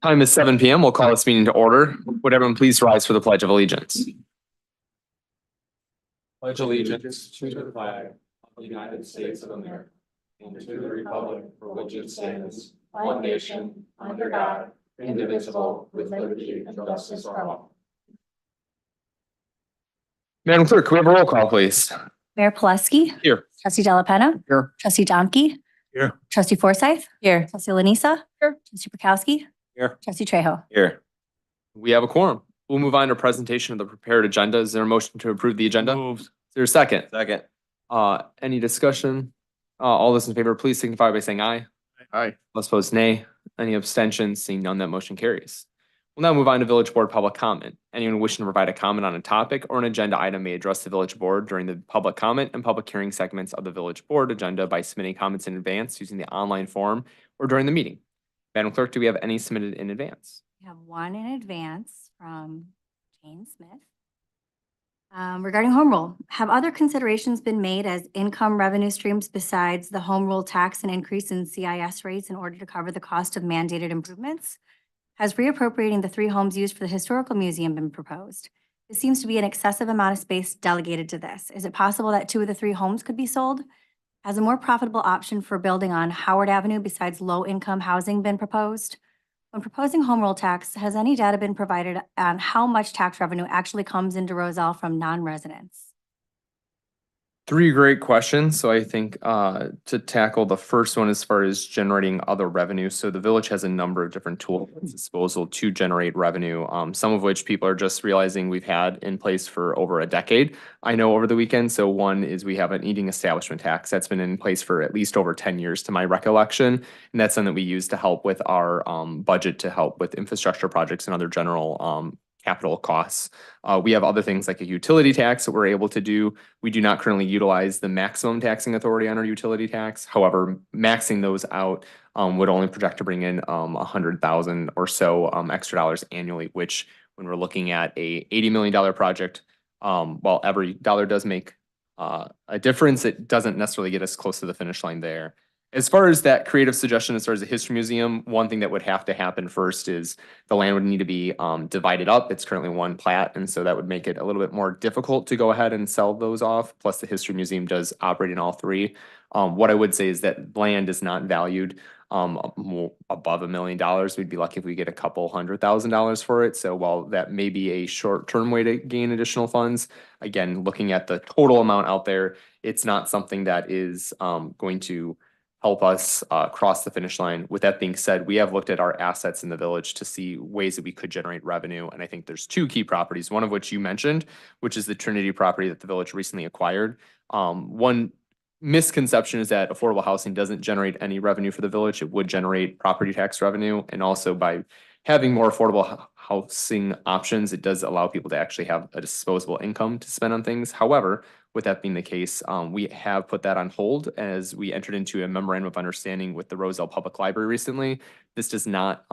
Time is 7 p.m. We'll call this meeting to order. Would everyone please rise for the Pledge of Allegiance? Pledge allegiance to the flag of the United States of America and to the republic for which it stands, one nation, under God, indivisible, with liberty and justice for all. Madam Clerk, can we have a roll call, please? Mayor Pileski. Here. Trustee Della Penna. Here. Trustee Domke. Here. Trustee Forsythe. Here. Trustee Lanisa. Here. Trustee Bukowski. Here. Trustee Trejo. Here. We have a quorum. We'll move on to presentation of the prepared agenda. Is there a motion to approve the agenda? Moved. Is there a second? Second. Any discussion? All those in favor, please signify by saying aye. Aye. All opposed, nay. Any abstentions? Seeing none, that motion carries. We'll now move on to Village Board public comment. Anyone wishing to provide a comment on a topic or an agenda item may address the Village Board during the public comment and public hearing segments of the Village Board agenda by submitting comments in advance using the online form or during the meeting. Madam Clerk, do we have any submitted in advance? We have one in advance from Jane Smith. Regarding home rule, have other considerations been made as income revenue streams besides the home rule tax and increase in CIS rates in order to cover the cost of mandated improvements? Has reappropriating the 3 homes used for the historical museum been proposed? It seems to be an excessive amount of space delegated to this. Is it possible that 2 of the 3 homes could be sold? Has a more profitable option for building on Howard Avenue besides low-income housing been proposed? When proposing home rule tax, has any data been provided on how much tax revenue actually comes into Roselle from non-residents? 3 great questions. So I think to tackle the first one as far as generating other revenue. So the village has a number of different tools at its disposal to generate revenue, some of which people are just realizing we've had in place for over a decade. I know over the weekend. So one is we have an eating establishment tax that's been in place for at least over 10 years to my recollection. And that's something that we use to help with our budget to help with infrastructure projects and other general capital costs. We have other things like a utility tax that we're able to do. We do not currently utilize the maximum taxing authority on our utility tax. However, maxing those out would only project to bring in 100,000 or so extra dollars annually, which when we're looking at a $80 million project, while every dollar does make a difference, it doesn't necessarily get us close to the finish line there. As far as that creative suggestion, as far as the history museum, one thing that would have to happen first is the land would need to be divided up. It's currently one plat, and so that would make it a little bit more difficult to go ahead and sell those off. Plus, the history museum does operate in all 3. What I would say is that land is not valued above $1 million. We'd be lucky if we get a couple $100,000 for it. So while that may be a short-term way to gain additional funds, again, looking at the total amount out there, it's not something that is going to help us cross the finish line. With that being said, we have looked at our assets in the village to see ways that we could generate revenue. And I think there's 2 key properties, one of which you mentioned, which is the Trinity property that the village recently acquired. One misconception is that affordable housing doesn't generate any revenue for the village. It would generate property tax revenue. And also by having more affordable housing options, it does allow people to actually have a disposable income to spend on things. However, with that being the case, we have put that on hold as we entered into a memorandum of understanding with the Roselle Public Library recently. This does not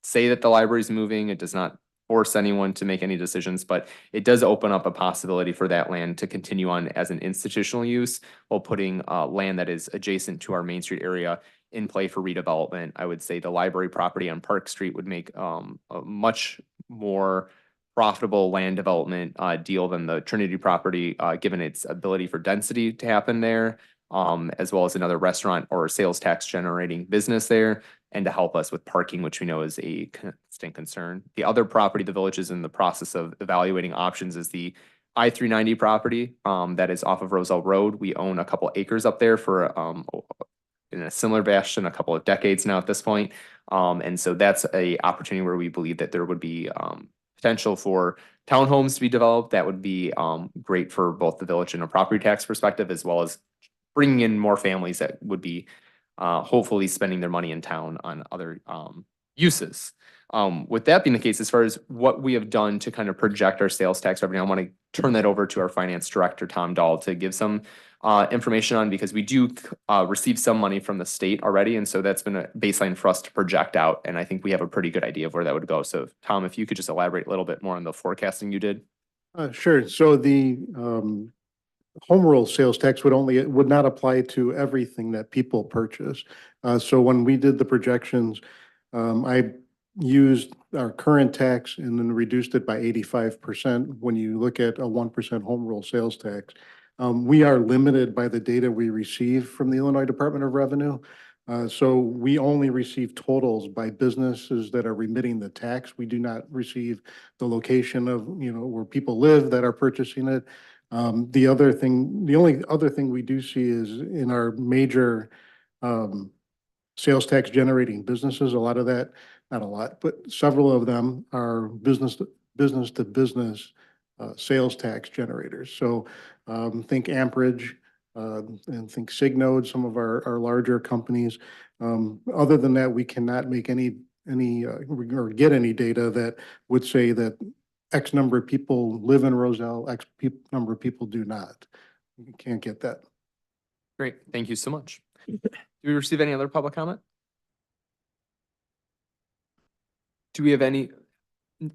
say that the library is moving. It does not force anyone to make any decisions, but it does open up a possibility for that land to continue on as an institutional use while putting land that is adjacent to our Main Street area in play for redevelopment. I would say the library property on Park Street would make a much more profitable land development deal than the Trinity property, given its ability for density to happen there, as well as another restaurant or sales tax generating business there, and to help us with parking, which we know is a constant concern. The other property the village is in the process of evaluating options is the I-390 property that is off of Roselle Road. We own a couple acres up there for in a similar fashion, a couple of decades now at this point. And so that's a opportunity where we believe that there would be potential for townhomes to be developed. That would be great for both the village and a property tax perspective, as well as bringing in more families that would be hopefully spending their money in town on other uses. With that being the case, as far as what we have done to kind of project our sales tax revenue, I want to turn that over to our finance director, Tom Dahl, to give some information on, because we do receive some money from the state already, and so that's been a baseline for us to project out, and I think we have a pretty good idea of where that would go. So Tom, if you could just elaborate a little bit more on the forecasting you did. Sure. So the home rule sales tax would not apply to everything that people purchase. So when we did the projections, I used our current tax and then reduced it by 85% when you look at a 1% home rule sales tax. We are limited by the data we receive from the Illinois Department of Revenue. So we only receive totals by businesses that are remitting the tax. We do not receive the location of, where people live that are purchasing it. The only other thing we do see is in our major sales tax generating businesses, a lot of that, not a lot, but several of them are business to business sales tax generators. So think Amperage and think Signode, some of our larger companies. Other than that, we cannot make any or get any data that would say that X number of people live in Roselle, number of people do not. You can't get that. Great, thank you so much. Do we receive any other public comment? Do we have any?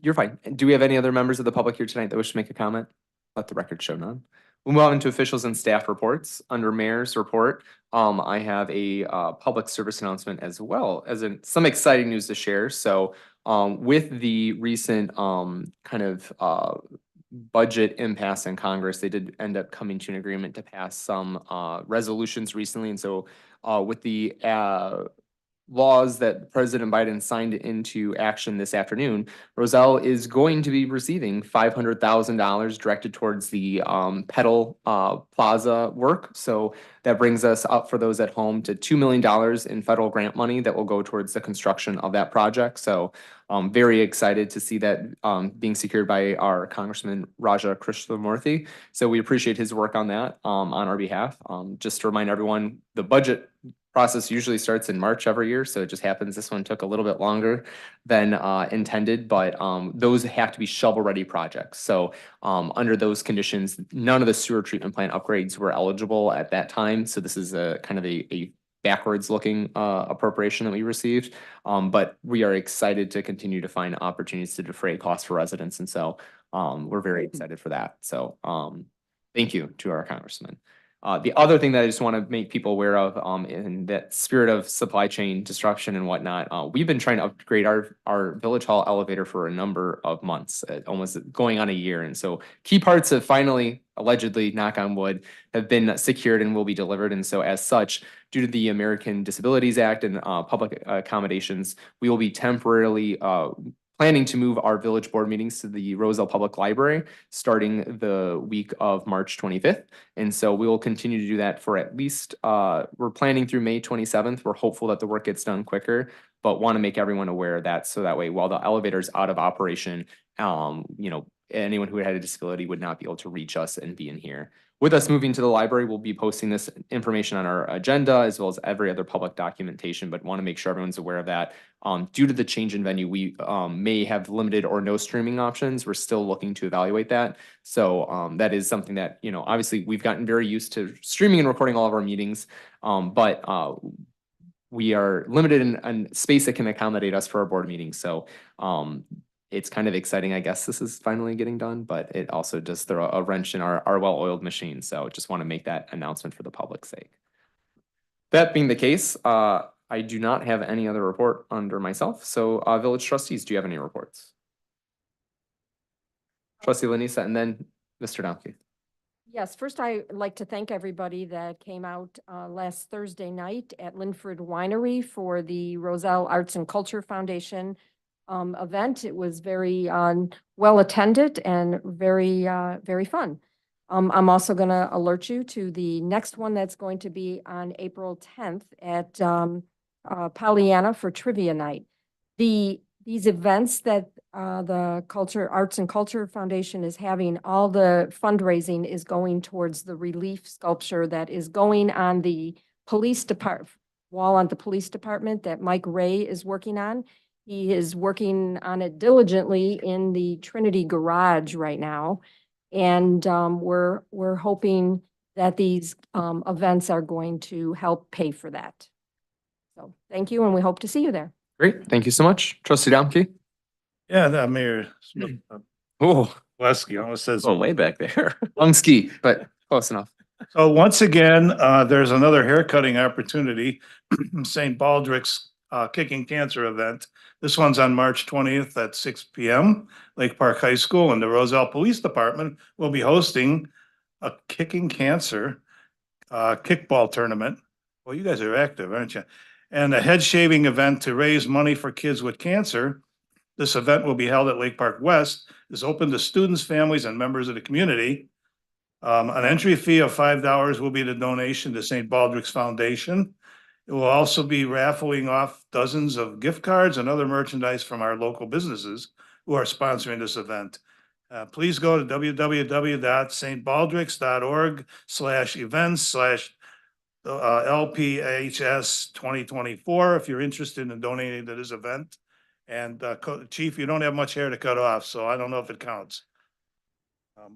You're fine. Do we have any other members of the public here tonight that wish to make a comment? Let the record show none. We'll move on to officials and staff reports. Under mayor's report, I have a public service announcement as well as some exciting news to share. So with the recent kind of budget impasse in Congress, they did end up coming to an agreement to pass some resolutions recently. And so with the laws that President Biden signed into action this afternoon, Roselle is going to be receiving $500,000 directed towards the Petal Plaza work. So that brings us up, for those at home, to $2 million in federal grant money that will go towards the construction of that project. So I'm very excited to see that being secured by our Congressman Raja Krishnamoorthi. So we appreciate his work on that on our behalf. Just to remind everyone, the budget process usually starts in March every year, so it just happens this one took a little bit longer than intended, but those have to be shovel-ready projects. So under those conditions, none of the sewer treatment plant upgrades were eligible at that time. So this is a kind of a backwards-looking appropriation that we received, but we are excited to continue to find opportunities to defray costs for residents, and so we're very excited for that. So thank you to our congressman. The other thing that I just want to make people aware of, in that spirit of supply chain disruption and whatnot, we've been trying to upgrade our Village Hall elevator for a number of months, almost going on a year. And so key parts have finally, allegedly, knock on wood, have been secured and will be delivered. And so as such, due to the American Disabilities Act and public accommodations, we will be temporarily planning to move our village board meetings to the Roselle Public Library starting the week of March 25th. And so we will continue to do that for at least, we're planning through May 27th. We're hopeful that the work gets done quicker, but want to make everyone aware of that. So that way, while the elevator is out of operation, anyone who had a disability would not be able to reach us and be in here. With us moving to the library, we'll be posting this information on our agenda as well as every other public documentation, but want to make sure everyone's aware of that. Due to the change in venue, we may have limited or no streaming options. We're still looking to evaluate that. So that is something that, obviously we've gotten very used to streaming and recording all of our meetings, but we are limited in space that can accommodate us for our board meetings. So it's kind of exciting. I guess this is finally getting done, but it also does throw a wrench in our well-oiled machine. So just want to make that announcement for the public's sake. That being the case, I do not have any other report under myself. So village trustees, do you have any reports? Trustee Lanisa and then Mr. Domke. Yes, first I'd like to thank everybody that came out last Thursday night at Linford Winery for the Roselle Arts and Culture Foundation event. It was very well attended and very fun. I'm also going to alert you to the next one that's going to be on April 10th at Pollyanna for Trivia Night. These events that the Arts and Culture Foundation is having, all the fundraising is going towards the relief sculpture that is going on the police department wall on the police department that Mike Ray is working on. He is working on it diligently in the Trinity Garage right now. And we're hoping that these events are going to help pay for that. So thank you, and we hope to see you there. Great, thank you so much. Trustee Domke? Yeah, that Mayor Smith, Oh, Wesky almost says. Oh, way back there. long ski, but close enough. So once again, there's another haircutting opportunity. St. Baldrick's Kicking Cancer event. This one's on March 20th at 6 PM, Lake Park High School, and the Roselle Police Department will be hosting a Kicking Cancer kickball tournament. Well, you guys are active, aren't you? And a head shaving event to raise money for kids with cancer. This event will be held at Lake Park West, is open to students, families, and members of the community. An entry fee of $5 will be the donation to St. Baldrick's Foundation. It will also be raffling off dozens of gift cards and other merchandise from our local businesses who are sponsoring this event. Please go to www.stbaldricks.org/events/LPHS 2024 if you're interested in donating to this event. And Chief, you don't have much hair to cut off, so I don't know if it counts.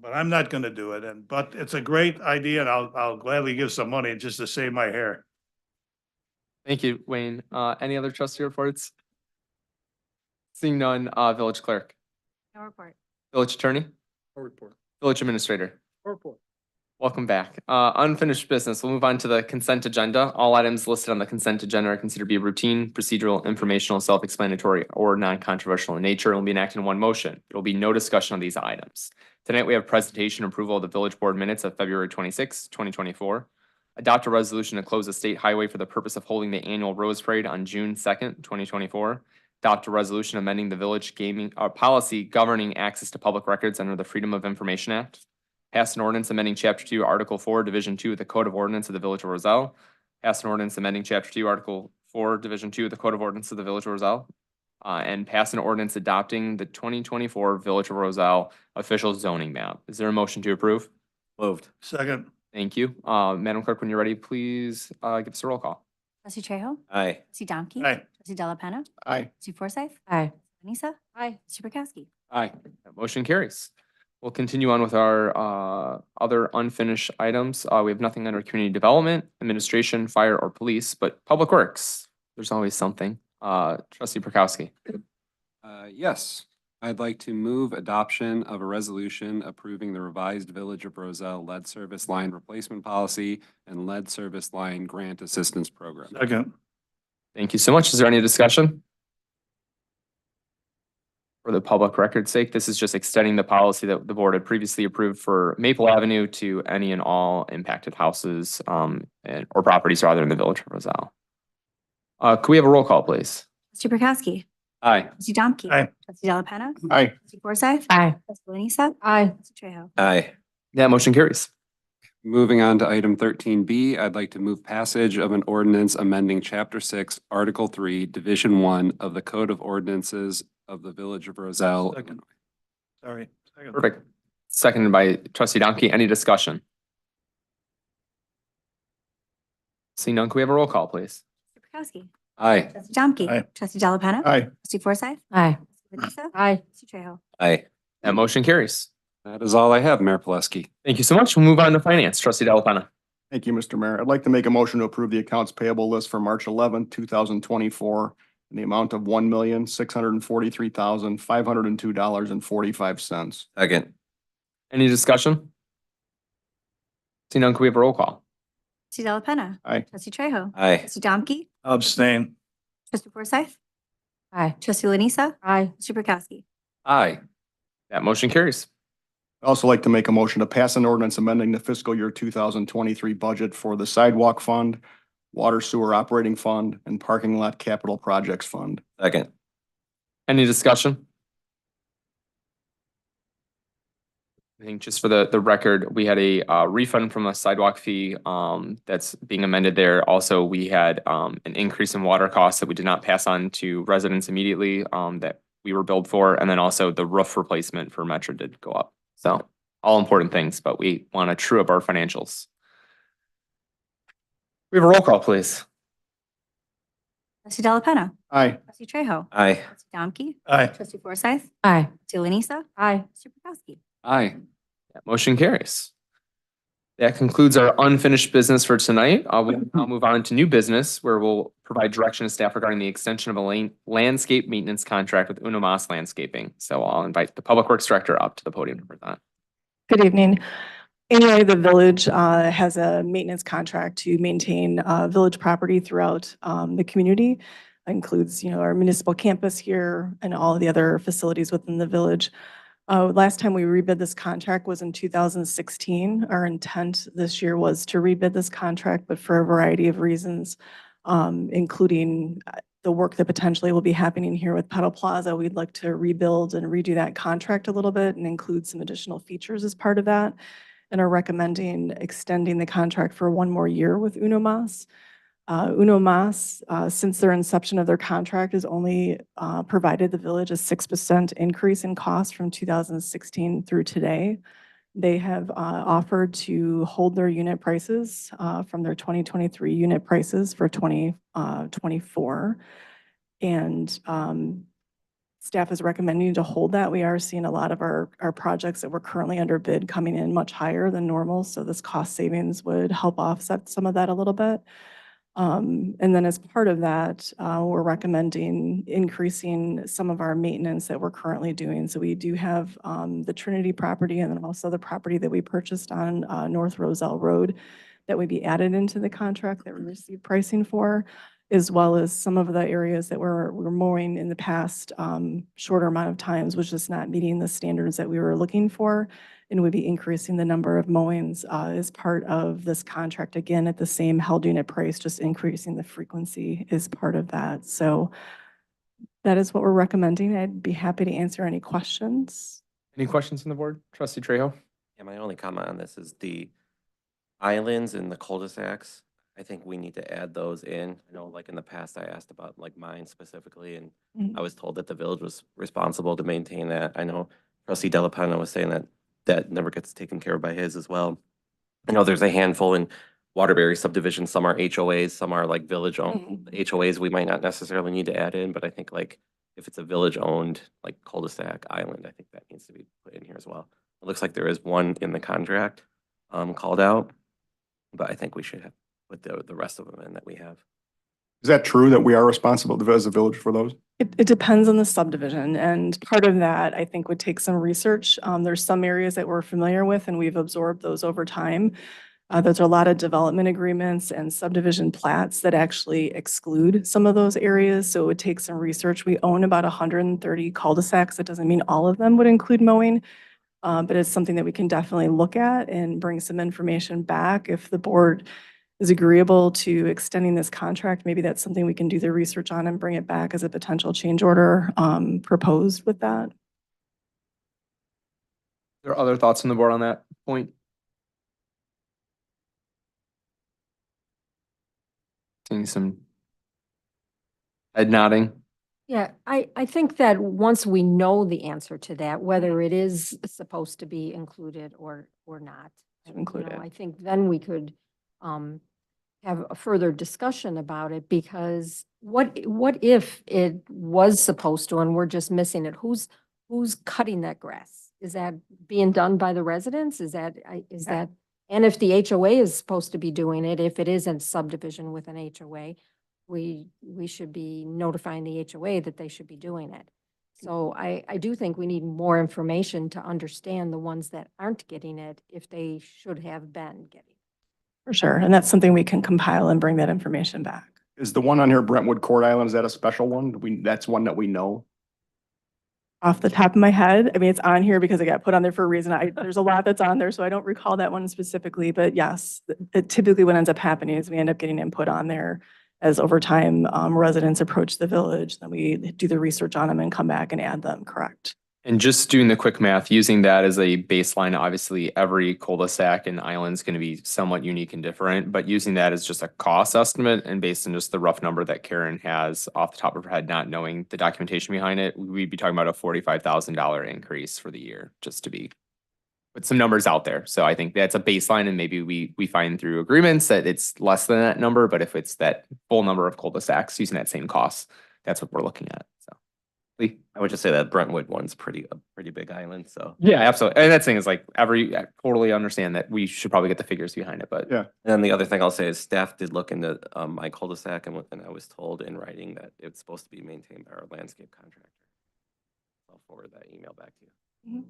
But I'm not gonna do it, but it's a great idea, and I'll gladly give some money just to save my hair. Thank you, Wayne. Any other trustee reports? Seeing none, village clerk, No report. village attorney, No report. village administrator. No report. Welcome back. Unfinished business. We'll move on to the consent agenda. All items listed on the consent agenda are considered to be routine, procedural, informational, self-explanatory, or non-controversial in nature and will be enacted in one motion. There will be no discussion on these items. Tonight, we have presentation and approval of the village board minutes of February 26, 2024. Adopt a resolution to close a state highway for the purpose of holding the annual Rose Parade on June 2nd, 2024. Adopt a resolution amending the village gaming policy governing access to public records under the Freedom of Information Act. Pass an ordinance amending Chapter 2, Article 4, Division 2 of the Code of Ordinance of the Village of Roselle. Pass an ordinance amending Chapter 2, Article 4, Division 2 of the Code of Ordinance of the Village of Roselle. And pass an ordinance adopting the 2024 Village of Roselle official zoning map. Is there a motion to approve? Moved. Second, Thank you. Madam Clerk, when you're ready, please give us a roll call. Trustee Trejo? Aye. Trustee Domke? aye. Trustee Delapenna? Aye. Trustee Forsythe? Aye. Anissa? Aye. Trustee Burkowski? Aye. That motion carries. We'll continue on with our other unfinished items. We have nothing under community development, administration, fire, or police, but public works. There's always something. Trustee Prokowski. Yes, I'd like to move adoption of a resolution approving the revised Village of Roselle lead service line replacement policy and lead service line grant assistance program. Second, Thank you so much. Is there any discussion? For the public record's sake, this is just extending the policy that the board had previously approved for Maple Avenue to any and all impacted houses or properties rather in the Village of Roselle. Could we have a roll call, please? Trustee Burkowski? Aye. Trustee Domke? Aye. Trustee Delapenna? Aye. Trustee Forsythe? Aye. Trustee Lanisa? Aye. Trustee Trejo? Aye. That motion carries. Moving on to item 13B, I'd like to move passage of an ordinance amending Chapter 6, Article 3, Division 1 of the Code of Ordinances of the Village of Roselle. Second. sorry. Second. Perfect. Seconded by Trustee Domke. Any discussion? Seeing none, can we have a roll call, please? Trustee Burkowski? Aye. Trustee Domke? Aye. Trustee Delapenna? Aye. Trustee Forsythe? Aye. Trustee Lanisa? Aye. Trustee Trejo? Aye. That motion carries. That is all I have, Mayor Pileski. Thank you so much. We'll move on to finance. Trustee Delapenna. Thank you, Mr. Mayor. I'd like to make a motion to approve the accounts payable list for March 11, 2024 in the amount of $1,643,502.45. Second. Any discussion? Seeing none, can we have a roll call? Trustee Delapenna? Aye. Trustee Trejo? Aye. Trustee Domke? Abstain, Trustee Forsythe? Aye. Trustee Lanisa? Aye. Trustee Burkowski? Aye. That motion carries. I'd also like to make a motion to pass an ordinance amending the fiscal year 2023 budget for the sidewalk fund, water sewer operating fund, and parking lot capital projects fund. Second. Any discussion? I think just for the record, we had a refund from a sidewalk fee that's being amended there. Also, we had an increase in water costs that we did not pass on to residents immediately that we were billed for. And then also the roof replacement for Metro did go up. So all important things, but we want to true up our financials. We have a roll call, please. Trustee Delapenna? Aye. Trustee Trejo. Aye. Trustee Domke. Aye. Trustee Forsythe. Aye. Trustee Lanisa. Aye. Mr. Prokowski. Aye. That motion carries. That concludes our unfinished business for tonight. We'll now move on to new business where we'll provide direction to staff regarding the extension of a landscape maintenance contract with Uno Mas Landscaping. So I'll invite the Public Works Director up to the podium to present. Good evening. Anyway, the village has a maintenance contract to maintain village property throughout the community. Includes, our municipal campus here and all of the other facilities within the village. Last time we rebid this contract was in 2016. Our intent this year was to rebid this contract, but for a variety of reasons, including the work that potentially will be happening here with Pedal Plaza, we'd like to rebuild and redo that contract a little bit and include some additional features as part of that, and are recommending extending the contract for one more year with Uno Mas. Uno Mas, since their inception of their contract, has only provided the village a 6% increase in cost from 2016 through today. They have offered to hold their unit prices from their 2023 unit prices for 2024. And staff is recommending to hold that. We are seeing a lot of our projects that were currently under bid coming in much higher than normal. So this cost savings would help offset some of that a little bit. And then as part of that, we're recommending increasing some of our maintenance that we're currently doing. So we do have the Trinity property and then also the property that we purchased on North Roselle Road that would be added into the contract that we received pricing for, as well as some of the areas that we're mowing in the past shorter amount of times, was just not meeting the standards that we were looking for. And we'd be increasing the number of mowings as part of this contract, again, at the same held unit price, just increasing the frequency is part of that. So that is what we're recommending. I'd be happy to answer any questions. Any questions from the board? Trustee Trejo? Yeah, my only comment on this is the islands and the cul-de-sacs. I think we need to add those in. I know, like in the past, I asked about like mine specifically, and I was told that the village was responsible to maintain that. I know Trustee Delapena was saying that that never gets taken care of by his as well. I know there's a handful in Waterbury subdivision. Some are HOAs, some are like village owned. The HOAs we might not necessarily need to add in, but I think like if it's a village owned like cul-de-sac island, I think that needs to be put in here as well. It looks like there is one in the contract called out, but I think we should have put the rest of them in that we have. Is that true that we are responsible as a village for those? It depends on the subdivision, and part of that I think would take some research. There's some areas that we're familiar with and we've absorbed those over time. There's a lot of development agreements and subdivision plats that actually exclude some of those areas. So it would take some research. We own about 130 cul-de-sacs. That doesn't mean all of them would include mowing, but it's something that we can definitely look at and bring some information back. If the board is agreeable to extending this contract, maybe that's something we can do the research on and bring it back as a potential change order proposed with that. There are other thoughts on the board on that point? Seeing some head nodding. Yeah, I think that once we know the answer to that, whether it is supposed to be included or not. Include it. I think then we could have a further discussion about it, because what if it was supposed to and we're just missing it? Who's cutting that grass? Is that being done by the residents? Is that, and if the HOA is supposed to be doing it, if it is a subdivision with an HOA, we should be notifying the HOA that they should be doing it. So I do think we need more information to understand the ones that aren't getting it, if they should have been getting it. For sure, and that's something we can compile and bring that information back. Is the one on here Brentwood Court Island, is that a special one? That's one that we know? Off the top of my head, I mean, it's on here because it got put on there for a reason. There's a lot that's on there, so I don't recall that one specifically, but yes, typically what ends up happening is we end up getting input on there as over time residents approach the village, then we do the research on them and come back and add them, correct? And just doing the quick math, using that as a baseline, obviously every cul-de-sac and island is going to be somewhat unique and different, but using that as just a cost estimate and based on just the rough number that Karen has off the top of her head, not knowing the documentation behind it, we'd be talking about a $45,000 increase for the year, just to be put some numbers out there. So I think that's a baseline, and maybe we find through agreements that it's less than that number, but if it's that full number of cul-de-sacs using that same cost, that's what we're looking at, so. Lee? I would just say that Brentwood one's a pretty big island, so. Yeah, absolutely. And that thing is like I totally understand that we should probably get the figures behind it, but Yeah. And then the other thing I'll say is staff did look into my cul-de-sac and I was told in writing that it's supposed to be maintained by our landscape contractor. I'll forward that email back to you.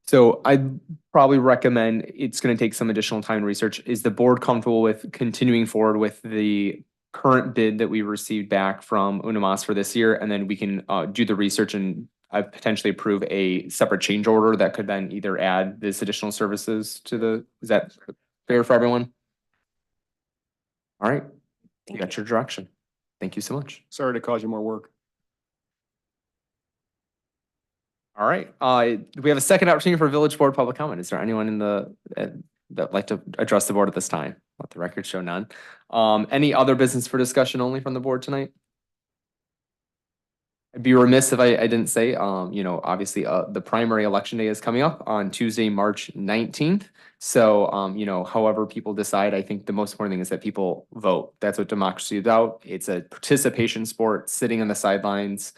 so I'd probably recommend, it's gonna take some additional time to research. Is the board comfortable with continuing forward with the current bid that we received back from Unamas for this year? And then we can do the research and potentially approve a separate change order that could then either add this additional services to the, is that fair for everyone? All right, you got your direction. Thank you so much. Sorry to cause you more work. All right, we have a second opportunity for village board public comment. Is there anyone in the, that'd like to address the board at this time? Let the record show none. Any other business for discussion only from the board tonight? I'd be remiss if I didn't say, obviously, the primary election day is coming up on Tuesday, March 19th. So, however people decide, I think the most important thing is that people vote. That's what democracy is about. It's a participation sport. Sitting on the sidelines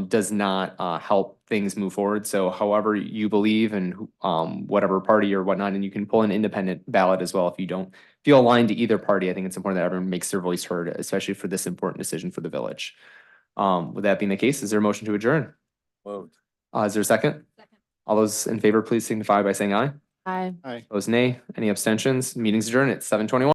does not help things move forward. So however you believe and whatever party or whatnot, and you can pull an independent ballot as well if you don't feel aligned to either party. I think it's important that everyone makes their voice heard, especially for this important decision for the village. With that being the case, is there a motion to adjourn? Moved. Is there a second? Second. All those in favor, please signify by saying aye. Aye. Aye. Opposed, nay. Any abstentions? Meeting's adjourned at 7:21.